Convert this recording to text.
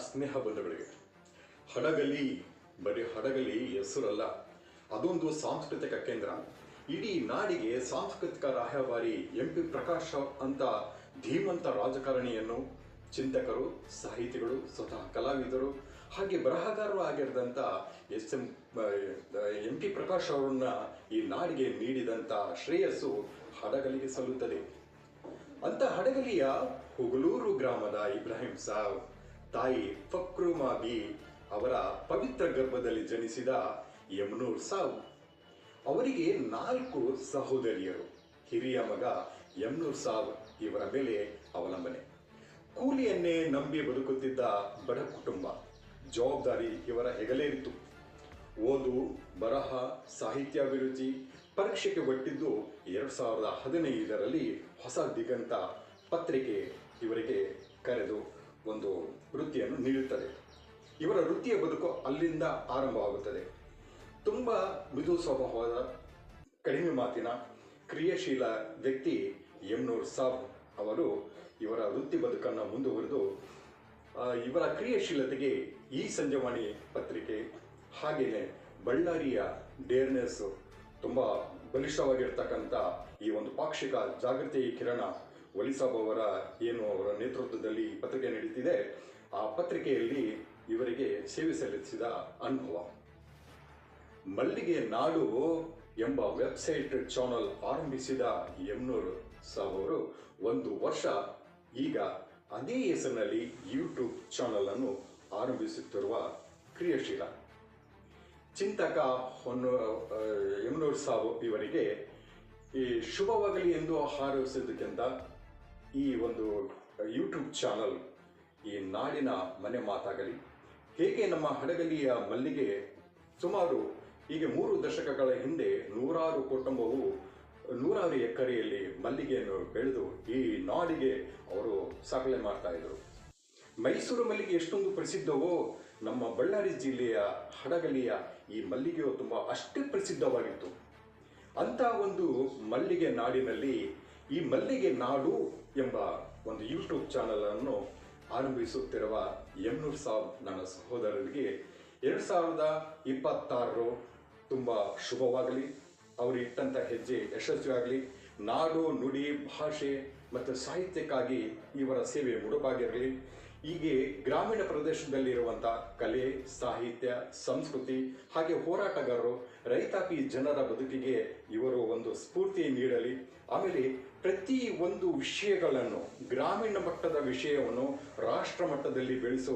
ಸ್ನೇಹ ಬಂಧುಗಳಿಗೆ. ಹಡಗಲಿ ಬರೀ ಹಡಗಲಿ ಹೆಸರಲ್ಲ, ಅದೊಂದು ಸಾಂಸ್ಕೃತಿಕ ಕೇಂದ್ರ. ಇಡೀ ನಾಡಿಗೆ ಸಾಂಸ್ಕೃತಿಕ ರಾಯಭಾರಿ ಎಂ.ಪಿ. ಪ್ರಕಾಶ್ ಅಂತ ಧೀಮಂತ ರಾಜಕಾರಣಿಯನ್ನು, ಚಿಂತಕರು, ಸಾಹಿತಿಗಳು, ಸ್ವತಃ ಕಲಾವಿದರು ಹಾಗೆ ಬರಹಗಾರರು ಆಗಿರದಂಥ ಎಂ.ಪಿ. ಪ್ರಕಾಶ್ ಅವರನ್ನ ಈ ನಾಡಿಗೆ ನೀಡಿದಂಥ ಶ್ರೇಯಸ್ಸು ಹಡಗಲಿಗೆ ಸಲ್ಲುತ್ತದೆ. ಅಂತ ಹಡಗಲಿಯ ಹುಗಲೂರು ಗ್ರಾಮದ ಇಬ್ರಾಹಿಂ ಸಾಬ್ ತಾಯಿ ಫಕ್ರುಮಾ ಬಿ ಅವರ ಪವಿತ್ರ ಗರ್ಭದಲ್ಲಿ ಜನಿಸಿದ ಯಮನೂರ್ ಸಾಬ್ ಅವರಿಗೆ 4 ಸಹೋದರಿಯರು. ಹಿರಿಯ ಮಗ ಯಮನೂರ್ ಸಾಬ್ ಇವರ ಮೇಲೆ ಅವಲಂಬನೆ. ಕೂಲಿಯನ್ನೇ ನಂಬಿ ಬದುಕುತ್ತಿದ್ದ ಬಡ ಕುಟುಂಬ. ಜವಾಬ್ದಾರಿ ಇವರ ಹೆಗಲೇರಿತು. ಓದು, ಬರಹ, ಸಾಹಿತ್ಯ ಅಭಿರುಚಿ ಪರೀಕ್ಷೆಗೆ ಒಟ್ಟಿದ್ದು 2015ರಲ್ಲಿ ಹೊಸ ದಿಗಂತ ಪತ್ರಿಕೆ ಇವರಿಗೆ ಕರೆದು ಒಂದು ವೃತ್ತಿಯನ್ನು ನೀಡುತ್ತದೆ. ಇವರ ವೃತ್ತಿಯ ಬದುಕು ಅಲ್ಲಿಂದ ಆರಂಭವಾಗುತ್ತದೆ. ತುಂಬ ಮೃದು ಸ್ವಭಾವದ, ಕಡಿಮೆ ಮಾತಿನ, ಕ್ರಿಯಾಶೀಲ ವ್ಯಕ್ತಿ ಯಮನೂರ್ ಸಾಬ್ ಅವರು ಇವರ ವೃತ್ತಿ ಬದುಕನ್ನು ಮುಂದುವರೆದು ಇವರ ಕ್ರಿಯಾಶೀಲತೆಗೆ ಈ ಸಂಜೆವಾಣಿ ಪತ್ರಿಕೆ ಹಾಗೆಯೇ ಬಳ್ಳಾರಿಯ ಡೇರ್ನೆಸ್ ತುಂಬ ಬಲಿಷ್ಠವಾಗಿರ್ತಕ್ಕಂಥ ಈ ಒಂದು ಪಾಕ್ಷಿಕ ಜಾಗೃತಿ ಕಿರಣ ವಲಿಸಾಬ್ ಅವರ ಅವರ ನೇತೃತ್ವದಲ್ಲಿ ಪತ್ರಿಕೆ ನಡೀತಿದೆ. ಆ ಪತ್ರಿಕೆಯಲ್ಲಿ ಇವರಿಗೆ ಸೇವೆ ಸಲ್ಲಿಸಿದ ಅನುಭವ. ಮಲ್ಲಿಗೆ ನಾಡು ಎಂಬ ವೆಬ್ಸೈಟ್ ಚಾನಲ್ ಆರಂಭಿಸಿದ ಯಮನೂರ್ ಸಾಬ್ ಅವರು 1 ವರ್ಷ ಈಗ ಅದೇ ಹೆಸರಿನಲ್ಲಿ ಯೂಟ್ಯೂಬ್ ಚಾನಲ್ ಅನ್ನು ಆರಂಭಿಸುತ್ತಿರುವ ಕ್ರಿಯಾಶೀಲ ಚಿಂತಕ ಯಮನೂರ್ ಸಾಬ್ ಇವರಿಗೆ ಈ ಶುಭವಾಗಲಿ ಎಂದು ಹಾರೈಸೋದಕ್ಕಿಂತ ಈ ಒಂದು ಯೂಟ್ಯೂಬ್ ಚಾನಲ್ ಈ ನಾಡಿನ ಮನೆ ಮಾತಾಗಲಿ. ಹೇಗೆ ನಮ್ಮ ಹಡಗಲಿಯ ಮಲ್ಲಿಗೆ ಸುಮಾರು ಈಗ 3 ದಶಕಗಳ ಹಿಂದೆ 100 ಕುಟುಂಬವು 100 ಎಕರೆಯಲ್ಲಿ ಮಲ್ಲಿಗೆಯನ್ನು ಬೆಳೆದು ಈ ನಾಡಿಗೆ ಅವರು ಸಾಕಣೆ ಮಾಡ್ತಾ ಇದ್ರು. ಮೈಸೂರು ಮಲ್ಲಿಗೆ ಎಷ್ಟೊಂದು ಪ್ರಸಿದ್ಧವೋ ನಮ್ಮ ಬಳ್ಳಾರಿ ಜಿಲ್ಲೆಯ ಹಡಗಲಿಯ ಈ ಮಲ್ಲಿಗೆಯು ತುಂಬ ಅಷ್ಟೇ ಪ್ರಸಿದ್ಧವಾಗಿತ್ತು. ಅಂಥ ಒಂದು ಮಲ್ಲಿಗೆ ನಾಡಿನಲ್ಲಿ ಈ ಮಲ್ಲಿಗೆ ನಾಡು ಎಂಬ ಒಂದು ಯೂಟ್ಯೂಬ್ ಚಾನಲ್ ಅನ್ನು ಆರಂಭಿಸುತ್ತಿರುವ ಯಮನೂರ್ ಸಾಬ್ ನನ್ನ ಸಹೋದರರಿಗೆ 2026 ತುಂಬ ಶುಭವಾಗಲಿ. ಅವರು ಇಟ್ಟಂಥ ಹೆಜ್ಜೆ ಯಶಸ್ವಿಯಾಗಲಿ. ನಾಡು, ನುಡಿ, ಭಾಷೆ ಮತ್ತು ಸಾಹಿತ್ಯಕ್ಕಾಗಿ ಇವರ ಸೇವೆ ಮುಡುಪಾಗಿರಲಿ. ಹೀಗೆ ಗ್ರಾಮೀಣ ಪ್ರದೇಶದಲ್ಲಿರುವಂಥ ಕಲೆ, ಸಾಹಿತ್ಯ, ಸಂಸ್ಕೃತಿ ಹಾಗೆ ಹೋರಾಟಗಾರರು, ರೈತಾಪಿ ಜನರ ಬದುಕಿಗೆ ಇವರು ಒಂದು ಸ್ಫೂರ್ತಿ ನೀಡಲಿ. ಆಮೇಲೆ ಪ್ರತಿ ಒಂದು ವಿಷಯಗಳನ್ನು, ಗ್ರಾಮೀಣ ಮಟ್ಟದ ವಿಷಯವನ್ನು ರಾಷ್ಟ್ರ ಮಟ್ಟದಲ್ಲಿ ಬೆಳೆಸುವ